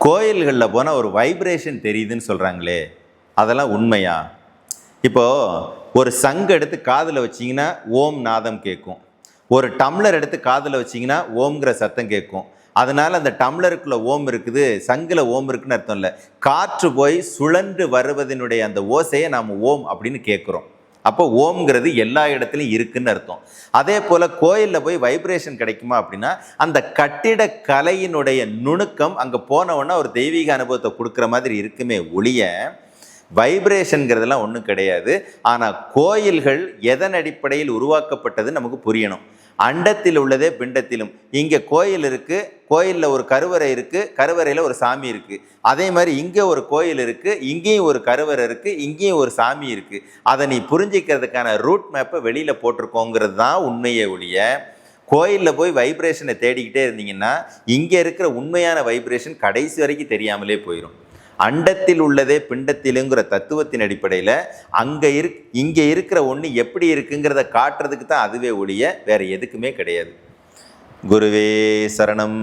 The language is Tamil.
கோயில்களில் போனால் ஒரு வைப்ரேஷன் தெரியுதுன்னு சொல்கிறாங்களே, அதெல்லாம் உண்மையா? இப்போது ஒரு சங்கு எடுத்து காதில் வச்சிங்கன்னா ஓம் நாதம் கேட்கும். ஒரு டம்ளர் எடுத்து காதில் வச்சிங்கன்னா ஓம்ங்கிற சத்தம் கேட்கும். அதனால் அந்த டம்ளருக்குள்ளே ஓம் இருக்குது, சங்கில் ஓம் இருக்குன்னு அர்த்தம் இல்லை. காற்று போய் சுழன்று வருவதனுடைய அந்த ஓசையை நாம் ஓம் அப்படின்னு கேட்குறோம். அப்போ ஓம்ங்கிறது எல்லா இடத்துலையும் இருக்குன்னு அர்த்தம். அதே போல் கோயிலில் போய் வைப்ரேஷன் கிடைக்குமா அப்படின்னா, அந்த கட்டிட கலையினுடைய நுணுக்கம் அங்கே போனவொன்னே ஒரு தெய்வீக அனுபவத்தை கொடுக்குற மாதிரி இருக்குமே ஒழிய, வைப்ரேஷன்கிறதுலாம் ஒன்றும் கிடையாது. ஆனால் கோயில்கள் எதன் அடிப்படையில் உருவாக்கப்பட்டதுன்னு நமக்கு புரியணும். அண்டத்தில் உள்ளதே பிண்டத்திலும். இங்கே கோயில் இருக்குது, கோயிலில் ஒரு கருவறை இருக்குது, கருவறையில் ஒரு சாமி இருக்குது. அதே மாதிரி இங்கே ஒரு கோயில் இருக்குது, இங்கேயும் ஒரு கருவறை இருக்குது, இங்கேயும் ஒரு சாமி இருக்குது. அதை நீ புரிஞ்சிக்கிறதுக்கான ரூட் மேப்பை வெளியில் போட்டிருக்கோங்கிறது தான் உண்மையை ஒழிய, கோயிலில் போய் வைப்ரேஷனை தேடிக்கிட்டே இருந்தீங்கன்னா இங்கே இருக்கிற உண்மையான வைப்ரேஷன் கடைசி வரைக்கும் தெரியாமலே போயிடும். அண்டத்தில் உள்ளதே பிண்டத்திலுங்கிற தத்துவத்தின் அடிப்படையில் இங்கே இருக்கிற ஒன்று எப்படி இருக்குங்கிறத காட்டுறதுக்கு தான் அதுவே ஒழிய வேறு எதுக்குமே கிடையாது. குருவே சரணம்.